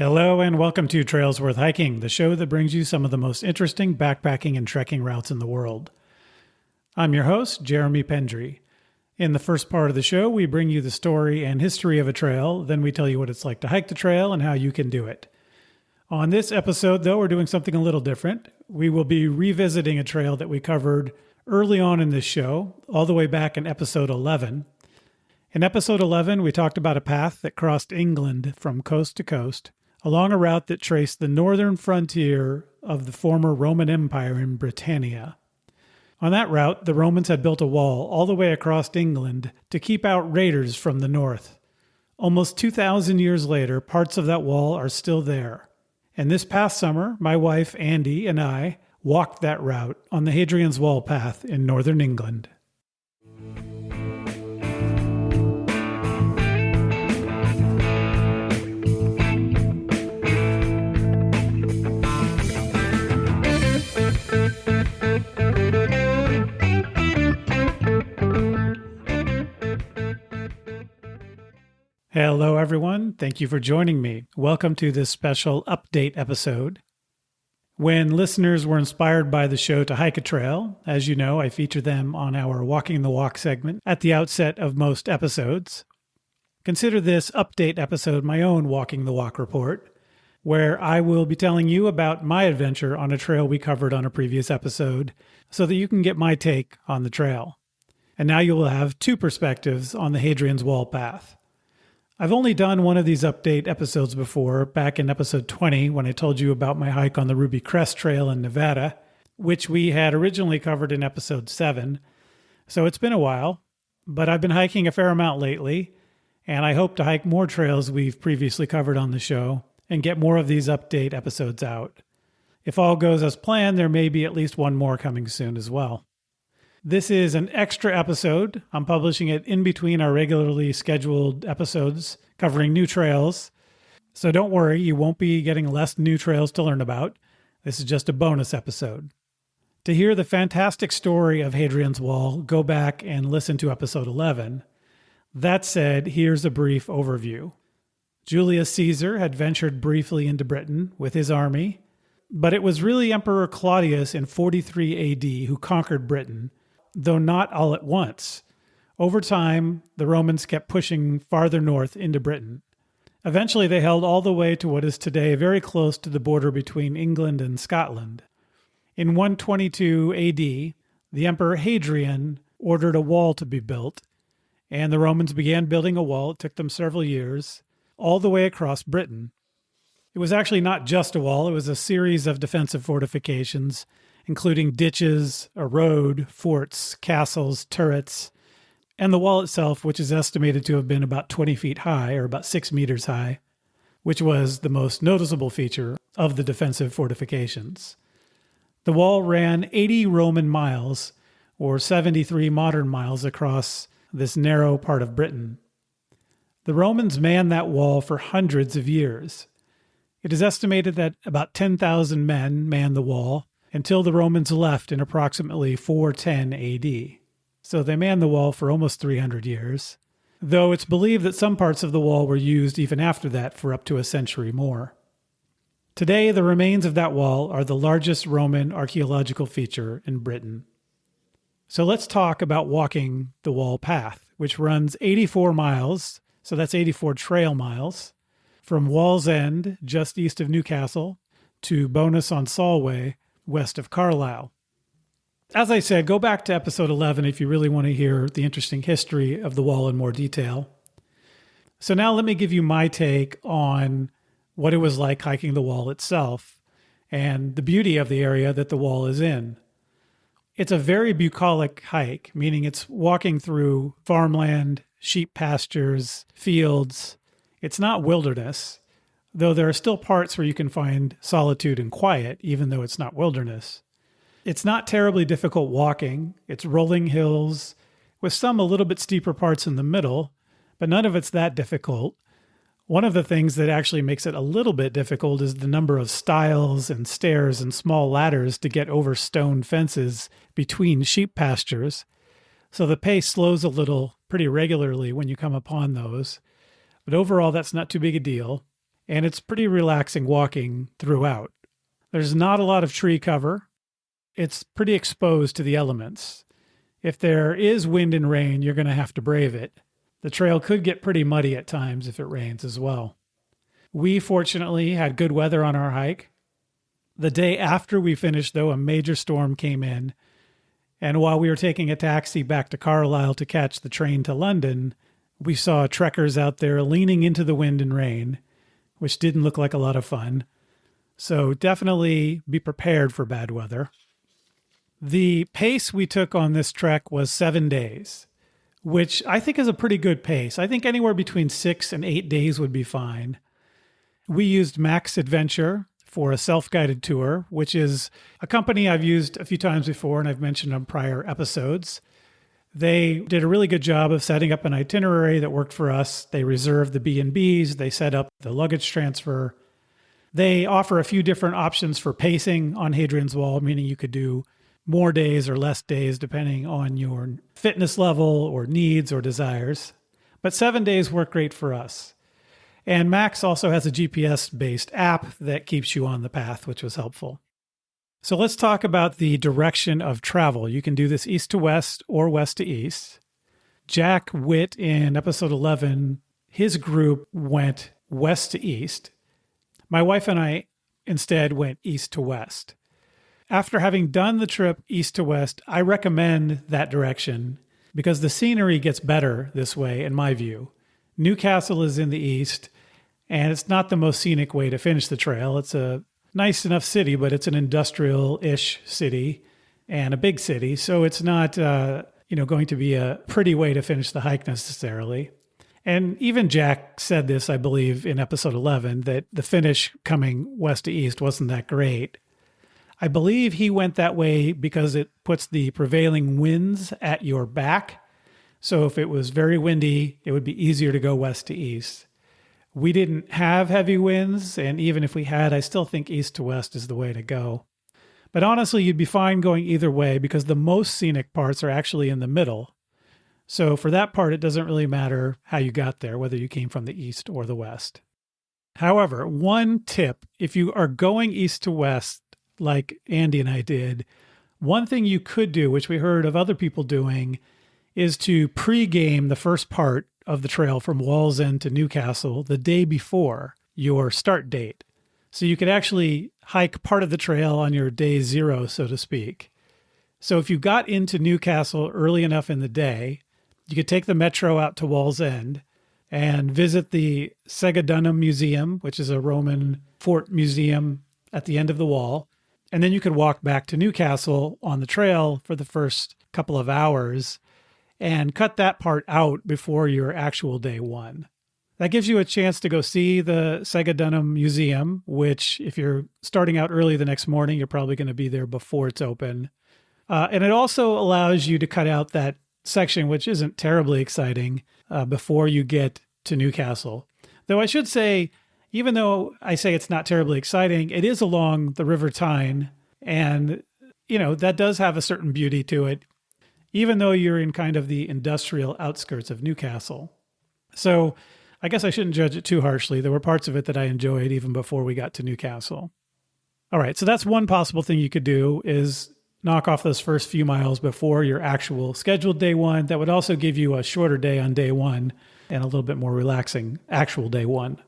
Hello and welcome to Trails Worth Hiking, the show that brings you some of the most interesting backpacking and trekking routes in the world. I'm your host, Jeremy Pendry. In the first part of the show, we bring you the story and history of a trail, then we tell you what it's like to hike the trail and how you can do it. On this episode, though, we're doing something a little different. We will be revisiting a trail that we covered early on in this show, all the way back in episode 11. In episode 11, we talked about a path that crossed England from coast to coast, along a route that traced the northern frontier of the former Roman Empire in Britannia. On that route, the Romans had built a wall all the way across England to keep out raiders from the north. Almost 2,000 years later, parts of that wall are still there. And this past summer, my wife, Andee, and I walked that route on the Hadrian's Wall path in northern England. Hello, everyone. Thank you for joining me. Welcome to this special update episode. When listeners were inspired by the show to hike a trail, as you know, I feature them on our Walking the Walk segment at the outset of most episodes. Consider this update episode my own Walking the Walk report, where I will be telling you about my adventure on a trail we covered on a previous episode so that you can get my take on the trail. And now you will have two perspectives on the Hadrian's Wall path. I've only done one of these update episodes before, back in episode 20, when I told you about my hike on the Ruby Crest Trail in Nevada, which we had originally covered in episode 7. So it's been a while, but I've been hiking a fair amount lately, and I hope to hike more trails we've previously covered on the show and get more of these update episodes out. If all goes as planned, there may be at least one more coming soon as well. This is an extra episode. I'm publishing it in between our regularly scheduled episodes covering new trails. So don't worry, you won't be getting less new trails to learn about. This is just a bonus episode. To hear the fantastic story of Hadrian's Wall, go back and listen to episode 11. That said, here's a brief overview. Julius Caesar had ventured briefly into Britain with his army, but it was really Emperor Claudius in 43 AD who conquered Britain, though not all at once. Over time, the Romans kept pushing farther north into Britain. Eventually, they held all the way to what is today very close to the border between England and Scotland. In 122 AD, the Emperor Hadrian ordered a wall to be built, and the Romans began building a wall. It took them several years, all the way across Britain. It was actually not just a wall, it was a series of defensive fortifications, including ditches, a road, forts, castles, turrets, and the wall itself, which is estimated to have been about 20 feet high, or about 6 meters high, which was the most noticeable feature of the defensive fortifications. The wall ran 80 Roman miles, or 73 modern miles across this narrow part of Britain. The Romans manned that wall for hundreds of years. It is estimated that about 10,000 men manned the wall, until the Romans left in approximately 410 AD. So they manned the wall for almost 300 years, though it's believed that some parts of the wall were used even after that for up to a century more. Today, the remains of that wall are the largest Roman archaeological feature in Britain. So let's talk about walking the wall path, which runs 84 miles, so that's 84 trail miles, from Wall's End, just east of Newcastle, to Bowness-on-Solway, west of Carlisle. As I said, go back to episode 11 if you really want to hear the interesting history of the wall in more detail. So now let me give you my take on what it was like hiking the wall itself and the beauty of the area that the wall is in. It's a very bucolic hike, meaning it's walking through farmland, sheep pastures, fields. It's not wilderness, though there are still parts where you can find solitude and quiet, even though it's not wilderness. It's not terribly difficult walking. It's rolling hills, with some a little bit steeper parts in the middle, but none of it's that difficult. One of the things that actually makes it a little bit difficult is the number of stiles and stairs and small ladders to get over stone fences between sheep pastures. So the pace slows a little pretty regularly when you come upon those. But overall, that's not too big a deal. and it's pretty relaxing walking throughout. There's not a lot of tree cover. It's pretty exposed to the elements. If there is wind and rain, you're going to have to brave it. The trail could get pretty muddy at times if it rains as well. We fortunately had good weather on our hike. The day after we finished, though, a major storm came in. And while we were taking a taxi back to Carlisle to catch the train to London, we saw trekkers out there leaning into the wind and rain, which didn't look like a lot of fun. So definitely be prepared for bad weather. The pace we took on this trek was 7 days, which I think is a pretty good pace. I think anywhere between 6 and 8 days would be fine. We used Max Adventure for a self-guided tour, which is a company I've used a few times before and I've mentioned on prior episodes. They did a really good job of setting up an itinerary that worked for us. They reserved the B&Bs. They set up the luggage transfer. They offer a few different options for pacing on Hadrian's Wall, meaning you could do more days or less days depending on your fitness level or needs or desires. But 7 days worked great for us. And Max also has a GPS-based app that keeps you on the path, which was helpful. So let's talk about the direction of travel. You can do this east to west or west to east. Jack Witt in episode 11, his group went west to east. My wife and I instead went east to west. After having done the trip east to west, I recommend that direction because the scenery gets better this way, in my view. Newcastle is in the east, and it's not the most scenic way to finish the trail. It's a nice enough city, but it's an industrial-ish city and a big city, so it's not going to be a pretty way to finish the hike necessarily. And even Jack said this, I believe, in episode 11, that the finish coming west to east wasn't that great. I believe he went that way because it puts the prevailing winds at your back. So if it was very windy, it would be easier to go west to east. We didn't have heavy winds, and even if we had, I still think east to west is the way to go. But honestly, you'd be fine going either way because the most scenic parts are actually in the middle. So for that part, it doesn't really matter how you got there, whether you came from the east or the west. However, one tip, if you are going east to west, like Andee and I did, one thing you could do, which we heard of other people doing, is to pre-game the first part of the trail from Wallsend to Newcastle the day before your start date. So you could actually hike part of the trail on your day zero, so to speak. So if you got into Newcastle early enough in the day, you could take the metro out to Wallsend and visit the Segedunum Museum, which is a Roman fort museum at the end of the wall. And then you could walk back to Newcastle on the trail for the first couple of hours and cut that part out before your actual day one. That gives you a chance to go see the Segedunum Museum, which if you're starting out early the next morning, you're probably going to be there before it's open. And it also allows you to cut out that section, which isn't terribly exciting, before you get to Newcastle. Though I should say, even though I say it's not terribly exciting, it is along the River Tyne, and, that does have a certain beauty to it, even though you're in kind of the industrial outskirts of Newcastle. So I guess I shouldn't judge it too harshly. There were parts of it that I enjoyed even before we got to Newcastle. All right, so that's one possible thing you could do is knock off those first few miles before your actual scheduled day one. That would also give you a shorter day on day one and a little bit more relaxing actual day one.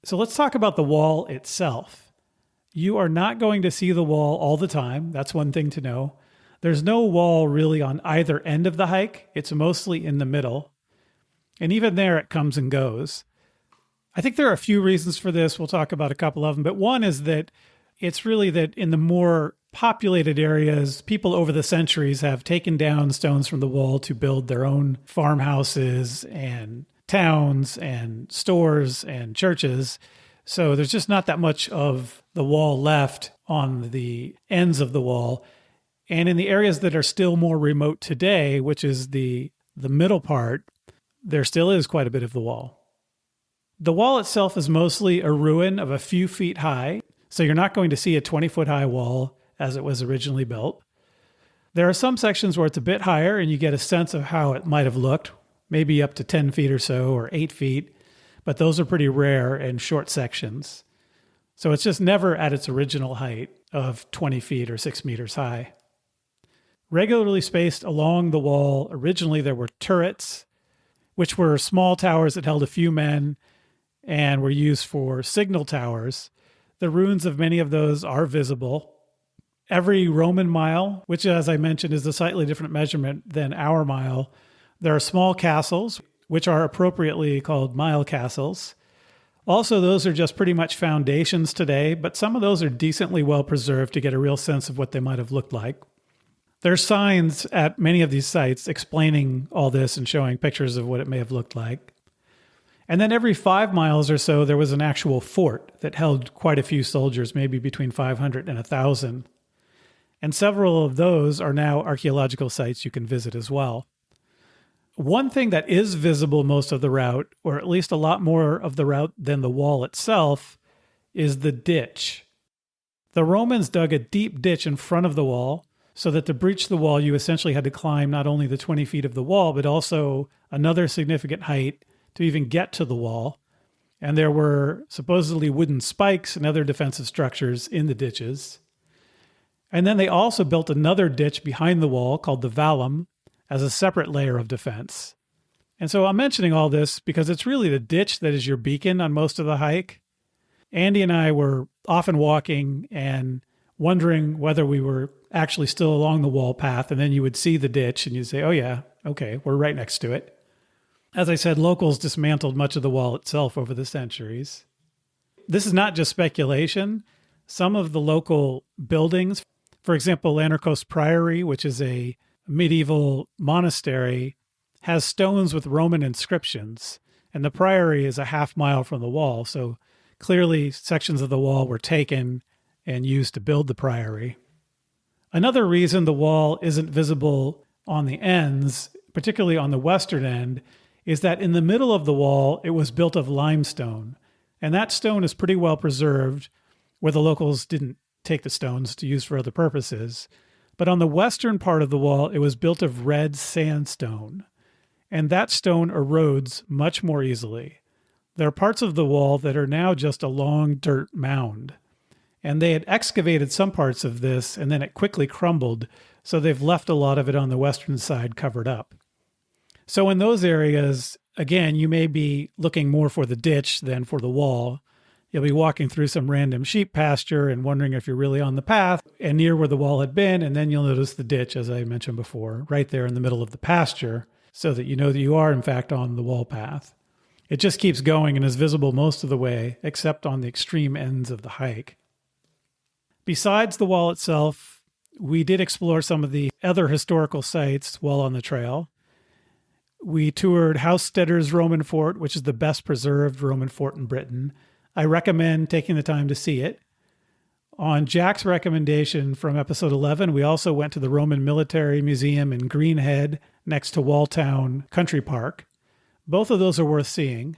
So let's talk about the wall itself. You are not going to see the wall all the time. That's one thing to know. There's no wall really on either end of the hike. It's mostly in the middle. And even there, it comes and goes. I think there are a few reasons for this. We'll talk about a couple of them. But one is that it's really that in the more populated areas, people over the centuries have taken down stones from the wall to build their own farmhouses and towns and stores and churches. So there's just not that much of the wall left on the ends of the wall. And in the areas that are still more remote today, which is the middle part, there still is quite a bit of the wall. The wall itself is mostly a ruin of a few feet high, so you're not going to see a 20-foot high wall as it was originally built. There are some sections where it's a bit higher and you get a sense of how it might have looked, maybe up to 10 feet or so, or 8 feet. but those are pretty rare in short sections. So it's just never at its original height of 20 feet or 6 meters high. Regularly spaced along the wall, originally there were turrets, which were small towers that held a few men and were used for signal towers. The ruins of many of those are visible. Every Roman mile, which as I mentioned is a slightly different measurement than our mile, there are small castles, which are appropriately called mile castles. Also, those are just pretty much foundations today, but some of those are decently well preserved to get a real sense of what they might have looked like. There's signs at many of these sites explaining all this and showing pictures of what it may have looked like. And then every 5 miles or so, there was an actual fort that held quite a few soldiers, maybe between 500 and 1,000. And several of those are now archaeological sites you can visit as well. One thing that is visible most of the route, or at least a lot more of the route than the wall itself, is the ditch. The Romans dug a deep ditch in front of the wall, so that to breach the wall, you essentially had to climb not only the 20 feet of the wall, but also another significant height to even get to the wall. And there were supposedly wooden spikes and other defensive structures in the ditches. And then they also built another ditch behind the wall called the vallum as a separate layer of defense. And so I'm mentioning all this because it's really the ditch that is your beacon on most of the hike. Andee and I were often walking and wondering whether we were actually still along the wall path, and then you would see the ditch and you'd say, oh yeah, okay, we're right next to it. As I said, locals dismantled much of the wall itself over the centuries. This is not just speculation. Some of the local buildings, for example, Lanarkos Priory, which is a medieval monastery, has stones with Roman inscriptions, and the priory is a half mile from the wall, so clearly sections of the wall were taken and used to build the priory. Another reason the wall isn't visible on the ends, particularly on the western end, is that in the middle of the wall, it was built of limestone. And that stone is pretty well preserved, where the locals didn't take the stones to use for other purposes. But on the western part of the wall, it was built of red sandstone. And that stone erodes much more easily. There are parts of the wall that are now just a long dirt mound. And they had excavated some parts of this, and then it quickly crumbled, so they've left a lot of it on the western side covered up. So in those areas, again, you may be looking more for the ditch than for the wall. You'll be walking through some random sheep pasture and wondering if you're really on the path and near where the wall had been, and then you'll notice the ditch, as I mentioned before, right there in the middle of the pasture, so that you know that you are, in fact, on the wall path. It just keeps going and is visible most of the way, except on the extreme ends of the hike. Besides the wall itself, we did explore some of the other historical sites while on the trail. We toured Housesteader's Roman Fort, which is the best preserved Roman fort in Britain. I recommend taking the time to see it. On Jack's recommendation from episode 11, we also went to the Roman Military Museum in Greenhead next to Walltown Country Park. Both of those are worth seeing.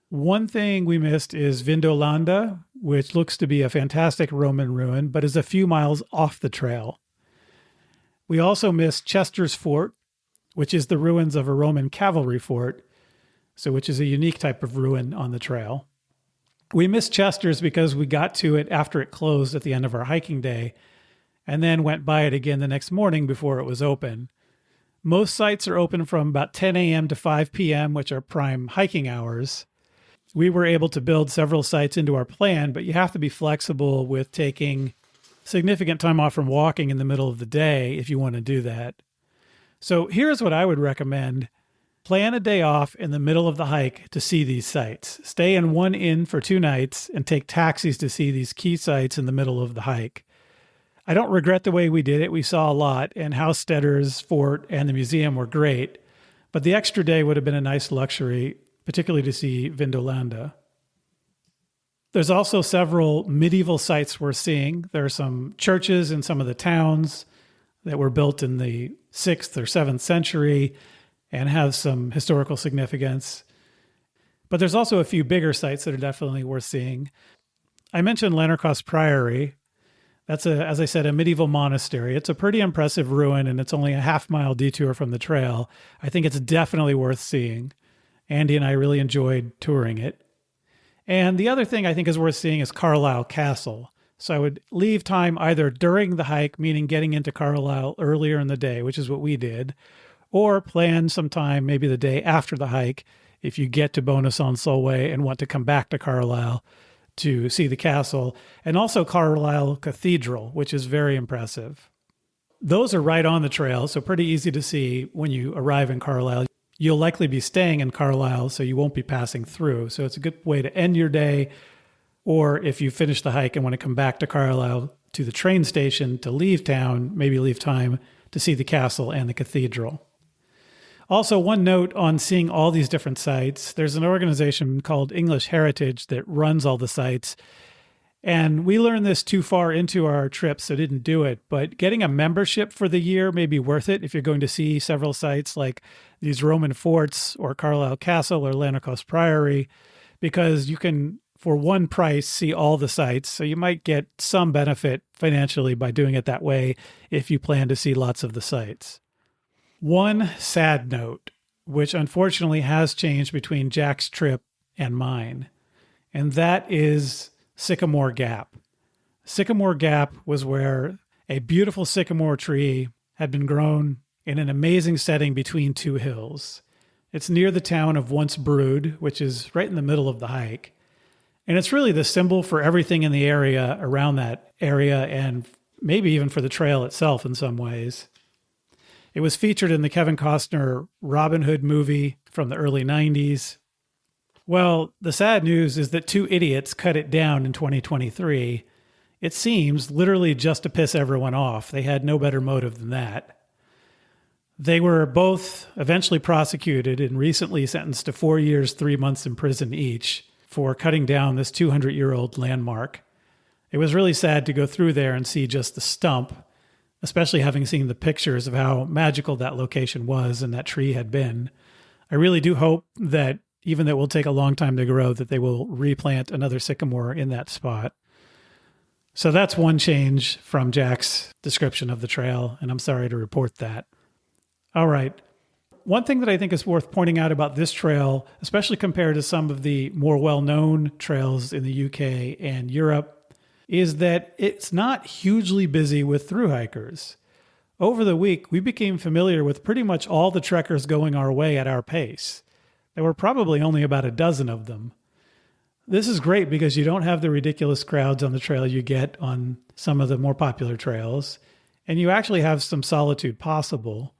One thing we missed is Vindolanda, which looks to be a fantastic Roman ruin, but is a few miles off the trail. We also missed Chester's Fort, which is the ruins of a Roman cavalry fort, which is a unique type of ruin on the trail. We missed Chester's because we got to it after it closed at the end of our hiking day, and then went by it again the next morning before it was open. Most sites are open from about 10 a.m. to 5 p.m., which are prime hiking hours. We were able to build several sites into our plan, but you have to be flexible with taking significant time off from walking in the middle of the day if you want to do that. So here's what I would recommend. Plan a day off in the middle of the hike to see these sites. Stay in one inn for 2 nights and take taxis to see these key sites in the middle of the hike. I don't regret the way we did it. We saw a lot, and Housesteader's Fort and the museum were great, but the extra day would have been a nice luxury, particularly to see Vindolanda. There's also several medieval sites worth seeing. There are some churches in some of the towns that were built in the 6th or 7th century and have some historical significance. But there's also a few bigger sites that are definitely worth seeing. I mentioned Lanarkos Priory. That's, as I said, a medieval monastery. It's a pretty impressive ruin, and it's only a half-mile detour from the trail. I think it's definitely worth seeing. Andee and I really enjoyed touring it. And the other thing I think is worth seeing is Carlisle Castle. So I would leave time either during the hike, meaning getting into Carlisle earlier in the day, which is what we did, or plan some time, maybe the day after the hike, if you get to Bonus-en-Solway and want to come back to Carlisle to see the castle, and also Carlisle Cathedral, which is very impressive. Those are right on the trail, so pretty easy to see when you arrive in Carlisle. You'll likely be staying in Carlisle, so you won't be passing through. So it's a good way to end your day, or if you finish the hike and want to come back to Carlisle to the train station to leave town, maybe leave time to see the castle and the cathedral. Also, one note on seeing all these different sites. There's an organization called English Heritage that runs all the sites. And we learned this too far into our trip, so didn't do it. But getting a membership for the year may be worth it if you're going to see several sites like these Roman forts or Carlisle Castle or Lanercost Priory, because you can, for one price, see all the sites. So you might get some benefit financially by doing it that way if you plan to see lots of the sites. One sad note, which unfortunately has changed between Jack's trip and mine, and that is Sycamore Gap. Sycamore Gap was where a beautiful sycamore tree had been grown in an amazing setting between two hills. It's near the town of Once Brood, which is right in the middle of the hike. And it's really the symbol for everything in the area around that area, and maybe even for the trail itself in some ways. It was featured in the Kevin Costner Robin Hood movie from the early 90s. Well, the sad news is that two idiots cut it down in 2023. It seems literally just to piss everyone off. They had no better motive than that. They were both eventually prosecuted and recently sentenced to 4 years, 3 months in prison each for cutting down this 200-year-old landmark. It was really sad to go through there and see just the stump, especially having seen the pictures of how magical that location was and that tree had been. I really do hope that, even though it will take a long time to grow, that they will replant another sycamore in that spot. So that's one change from Jack's description of the trail, and I'm sorry to report that. All right. One thing that I think is worth pointing out about this trail, especially compared to some of the more well-known trails in the UK and Europe, is that it's not hugely busy with thru hikers. Over the week, we became familiar with pretty much all the trekkers going our way at our pace. There were probably only about a dozen of them. This is great because you don't have the ridiculous crowds on the trail you get on some of the more popular trails, and you actually have some solitude possible.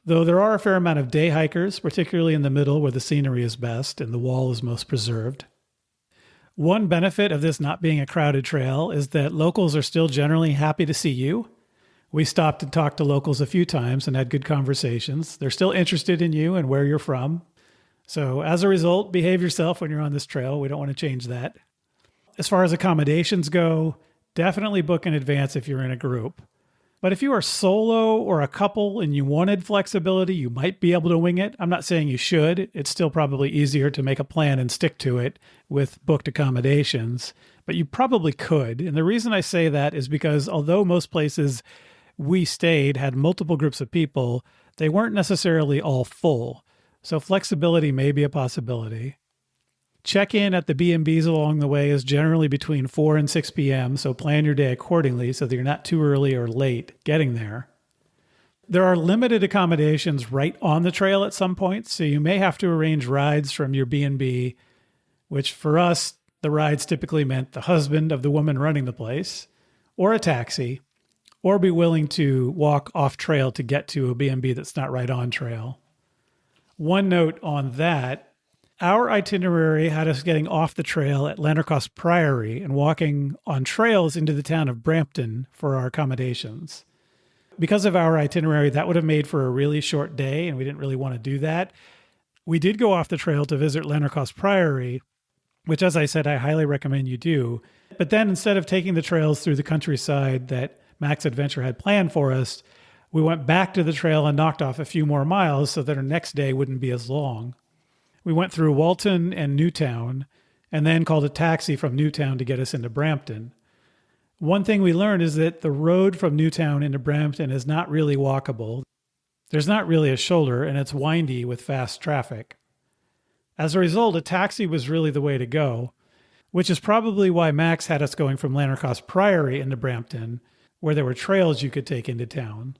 Though there are a fair amount of day hikers, particularly in the middle where the scenery is best and the wall is most preserved. One benefit of this not being a crowded trail is that locals are still generally happy to see you. We stopped and talked to locals a few times and had good conversations. They're still interested in you and where you're from. So as a result, behave yourself when you're on this trail. We don't want to change that. As far as accommodations go, definitely book in advance if you're in a group. But if you are solo or a couple and you wanted flexibility, you might be able to wing it. I'm not saying you should. It's still probably easier to make a plan and stick to it with booked accommodations, but you probably could. And the reason I say that is because although most places we stayed had multiple groups of people, they weren't necessarily all full. So flexibility may be a possibility. Check-in at the B&Bs along the way is generally between 4 and 6 p.m., so plan your day accordingly so that you're not too early or late getting there. There are limited accommodations right on the trail at some points, so you may have to arrange rides from your B&B, which for us, the rides typically meant the husband of the woman running the place, or a taxi, or be willing to walk off trail to get to a B&B that's not right on trail. One note on that, our itinerary had us getting off the trail at Lanercost Priory and walking on trails into the town of Brampton for our accommodations. Because of our itinerary, that would have made for a really short day, and we didn't really want to do that. We did go off the trail to visit Lanercost Priory, which, as I said, I highly recommend you do. But then instead of taking the trails through the countryside that Max Adventure had planned for us, we went back to the trail and knocked off a few more miles so that our next day wouldn't be as long. We went through Walton and Newtown and then called a taxi from Newtown to get us into Brampton. One thing we learned is that the road from Newtown into Brampton is not really walkable. There's not really a shoulder and it's windy with fast traffic. As a result, a taxi was really the way to go, which is probably why Max had us going from Lanarkos Priory into Brampton, where there were trails you could take into town.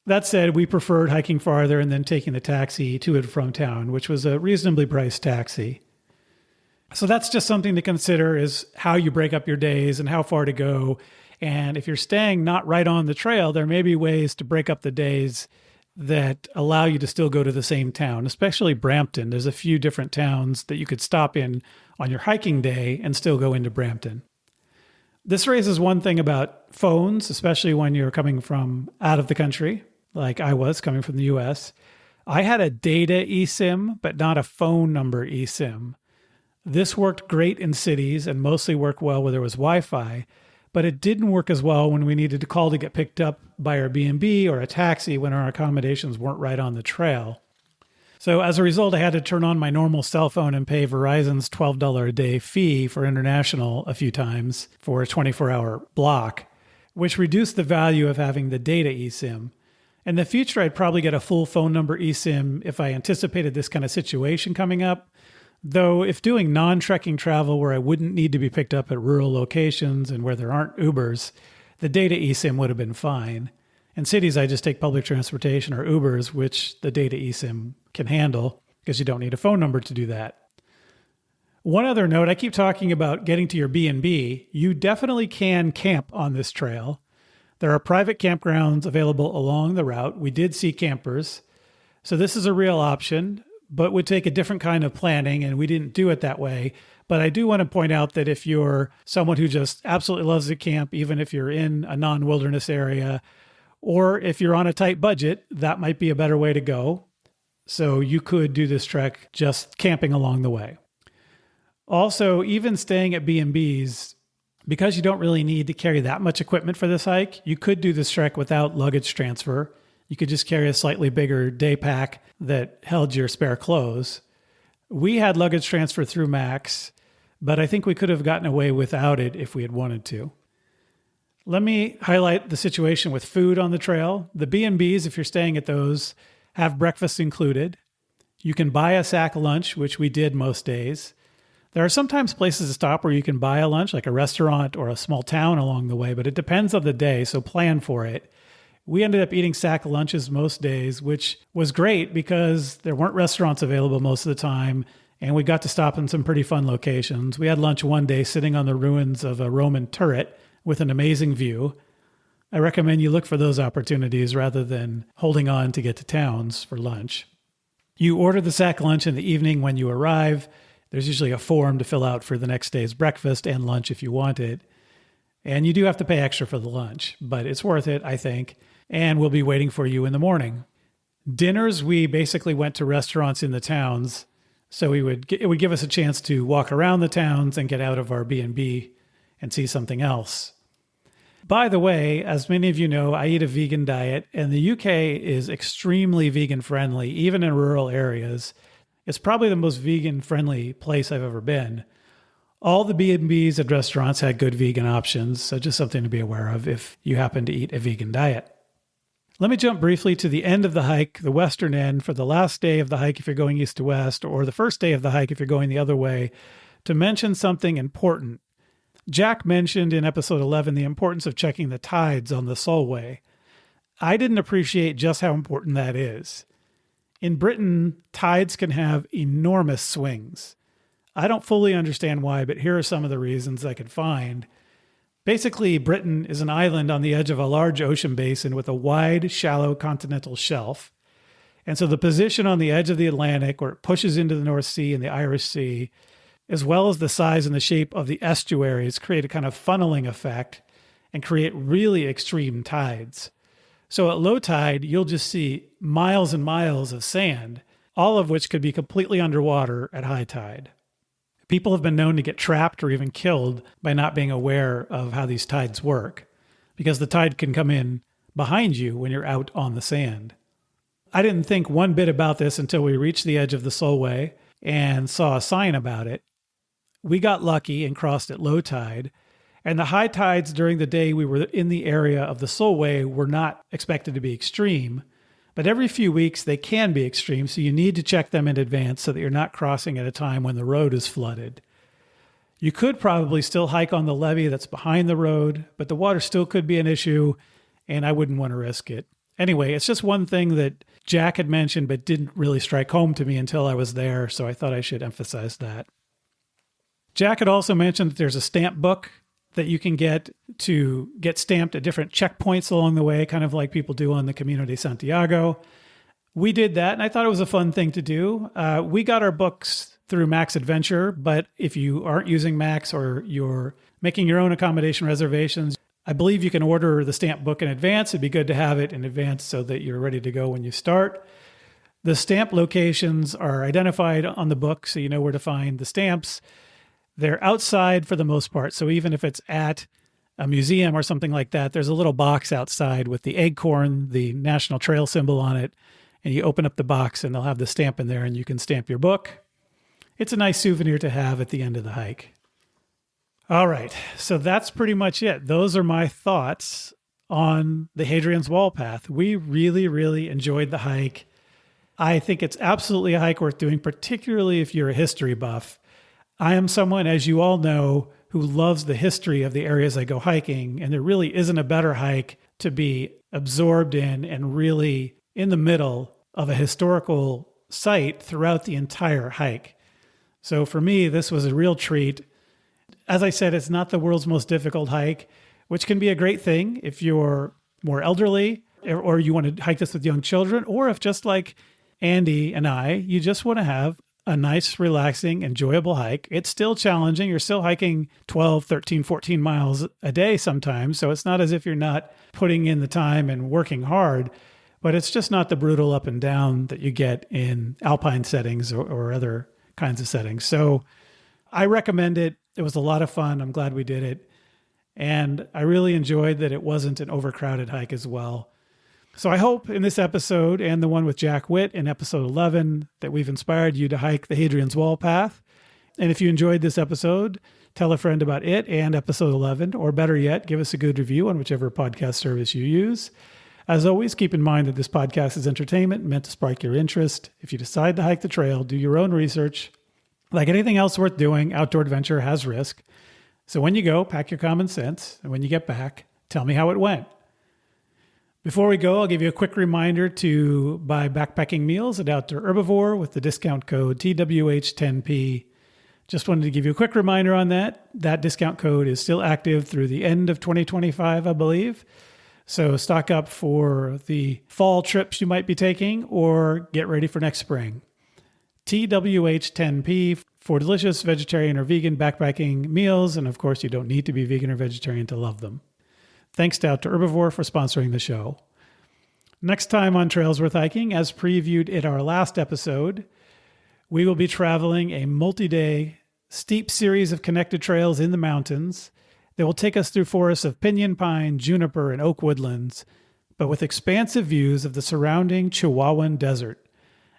That said, we preferred hiking farther and then taking a taxi to and from town, which was a reasonably priced taxi. So that's just something to consider, is how you break up your days and how far to go. And if you're staying not right on the trail, there may be ways to break up the days that allow you to still go to the same town, especially Brampton. There's a few different towns that you could stop in on your hiking day and still go into Brampton. This raises one thing about phones, especially when you're coming from out of the country, like I was coming from the US. I had a data eSIM, but not a phone number eSIM. This worked great in cities and mostly worked well where there was Wi-Fi, but it didn't work as well when we needed to call to get picked up by our B&B or a taxi when our accommodations weren't right on the trail. So as a result, I had to turn on my normal cell phone and pay Verizon's $12 a day fee for international a few times for a 24-hour block, which reduced the value of having the data eSIM. In the future, I'd probably get a full phone number eSIM if I anticipated this kind of situation coming up. Though if doing non-trekking travel where I wouldn't need to be picked up at rural locations and where there aren't Ubers, the data eSIM would have been fine. In cities, I just take public transportation or Ubers, which the data eSIM can handle because you don't need a phone number to do that. One other note, I keep talking about getting to your B&B. You definitely can camp on this trail. There are private campgrounds available along the route. We did see campers. So this is a real option, but would take a different kind of planning, and we didn't do it that way. But I do want to point out that if you're someone who just absolutely loves to camp, even if you're in a non-wilderness area, or if you're on a tight budget, that might be a better way to go. So you could do this trek just camping along the way. Also, even staying at B&Bs, because you don't really need to carry that much equipment for this hike, you could do this trek without luggage transfer. You could just carry a slightly bigger day pack that held your spare clothes. We had luggage transfer through Max, but I think we could have gotten away without it if we had wanted to. Let me highlight the situation with food on the trail. The B&Bs, if you're staying at those, have breakfast included. You can buy a sack lunch, which we did most days. There are sometimes places to stop where you can buy a lunch, like a restaurant or a small town along the way, but it depends on the day, so plan for it. We ended up eating sack lunches most days, which was great because there weren't restaurants available most of the time, and we got to stop in some pretty fun locations. We had lunch one day sitting on the ruins of a Roman turret with an amazing view. I recommend you look for those opportunities rather than holding on to get to towns for lunch. You order the sack lunch in the evening when you arrive. There's usually a form to fill out for the next day's breakfast and lunch if you want it. And you do have to pay extra for the lunch, but it's worth it, I think. And we'll be waiting for you in the morning. Dinners, we basically went to restaurants in the towns, so it would give us a chance to walk around the towns and get out of our B&B and see something else. By the way, as many of you know, I eat a vegan diet, and the UK is extremely vegan friendly, even in rural areas. It's probably the most vegan friendly place I've ever been. All the B&Bs and restaurants had good vegan options, so just something to be aware of if you happen to eat a vegan diet. Let me jump briefly to the end of the hike, the western end, for the last day of the hike if you're going east to west, or the first day of the hike if you're going the other way, to mention something important. Jack mentioned in episode 11 the importance of checking the tides on the Solway. I didn't appreciate just how important that is. In Britain, tides can have enormous swings. I don't fully understand why, but here are some of the reasons I could find. Basically, Britain is an island on the edge of a large ocean basin with a wide, shallow continental shelf. And so the position on the edge of the Atlantic, where it pushes into the North Sea and the Irish Sea, as well as the size and the shape of the estuaries, create a kind of funneling effect and create really extreme tides. So at low tide, you'll just see miles and miles of sand, all of which could be completely underwater at high tide. People have been known to get trapped or even killed by not being aware of how these tides work, because the tide can come in behind you when you're out on the sand. I didn't think one bit about this until we reached the edge of the Solway and saw a sign about it. We got lucky and crossed at low tide, and the high tides during the day we were in the area of the Solway were not expected to be extreme, But every few weeks, they can be extreme, so you need to check them in advance so that you're not crossing at a time when the road is flooded. You could probably still hike on the levee that's behind the road, but the water still could be an issue, and I wouldn't want to risk it. Anyway, it's just one thing that Jack had mentioned but didn't really strike home to me until I was there, so I thought I should emphasize that. Jack had also mentioned that there's a stamp book that you can get to get stamped at different checkpoints along the way, kind of like people do on the Camino de Santiago. We did that, and I thought it was a fun thing to do. We got our books through Max Adventure, but if you aren't using Max or you're making your own accommodation reservations, I believe you can order the stamp book in advance. It'd be good to have it in advance so that you're ready to go when you start. The stamp locations are identified on the book, so you know where to find the stamps. They're outside for the most part. So even if it's at a museum or something like that, there's a little box outside with the acorn, the national trail symbol on it. And you open up the box and they'll have the stamp in there and you can stamp your book. It's a nice souvenir to have at the end of the hike. All right. So that's pretty much it. Those are my thoughts on the Hadrian's Wall path. We really, really enjoyed the hike. I think it's absolutely a hike worth doing, particularly if you're a history buff. I am someone, as you all know, who loves the history of the areas I go hiking, and there really isn't a better hike to be absorbed in and really in the middle of a historical site throughout the entire hike. So for me, this was a real treat. As I said, it's not the world's most difficult hike, which can be a great thing if you're more elderly or you want to hike this with young children, or if just like Andee and I, you just want to have a nice, relaxing, enjoyable hike. It's still challenging. You're still hiking 12, 13, 14 miles a day sometimes. So it's not as if you're not putting in the time and working hard, but it's just not the brutal up and down that you get in alpine settings or other kinds of settings. So I recommend it. It was a lot of fun. I'm glad we did it. And I really enjoyed that it wasn't an overcrowded hike as well. So I hope in this episode and the one with Jack Witt in episode 11 that we've inspired you to hike the Hadrian's Wall path. And if you enjoyed this episode, tell a friend about it and episode 11, or better yet, give us a good review on whichever podcast service you use. As always, keep in mind that this podcast is entertainment meant to spark your interest. If you decide to hike the trail, do your own research. Like anything else worth doing, outdoor adventure has risk. So when you go, pack your common sense. And when you get back, tell me how it went. Before we go, I'll give you a quick reminder to buy backpacking meals at Outdoor Herbivore with the discount code TWH10P. Just wanted to give you a quick reminder on that. That discount code is still active through the end of 2025, I believe. So stock up for the fall trips you might be taking or get ready for next spring. TWH10P for delicious vegetarian or vegan backpacking meals. And of course, you don't need to be vegan or vegetarian to love them. Thanks to Outdoor Herbivore for sponsoring the show. Next time on Trails Worth Hiking, as previewed in our last episode, we will be traveling a multi-day, steep series of connected trails in the mountains that will take us through forests of pinyon pine, juniper, and oak woodlands, but with expansive views of the surrounding Chihuahuan Desert,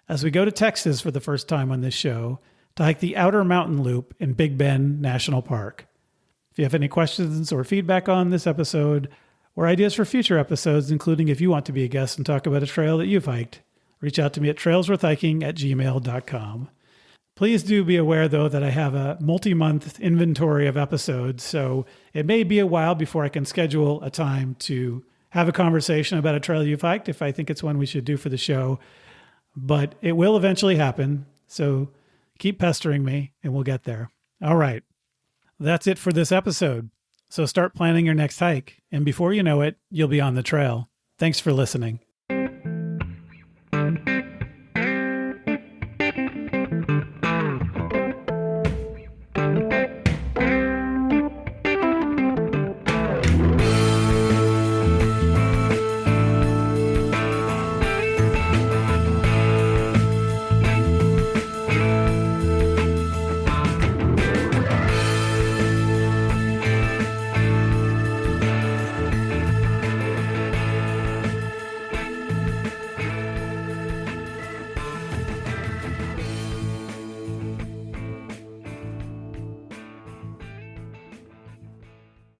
as we go to Texas for the first time on this show to hike the Outer Mountain Loop in Big Bend National Park. If you have any questions or feedback on this episode, or ideas for future episodes, including if you want to be a guest and talk about a trail that you've hiked, reach out to me at trailsworthhiking@gmail.com. Please do be aware, though, that I have a multi-month inventory of episodes, so it may be a while before I can schedule a time to have a conversation about a trail you've hiked if I think it's one we should do for the show. But it will eventually happen, so keep pestering me and we'll get there. All right. That's it for this episode. So start planning your next hike, and before you know it, you'll be on the trail. Thanks for listening.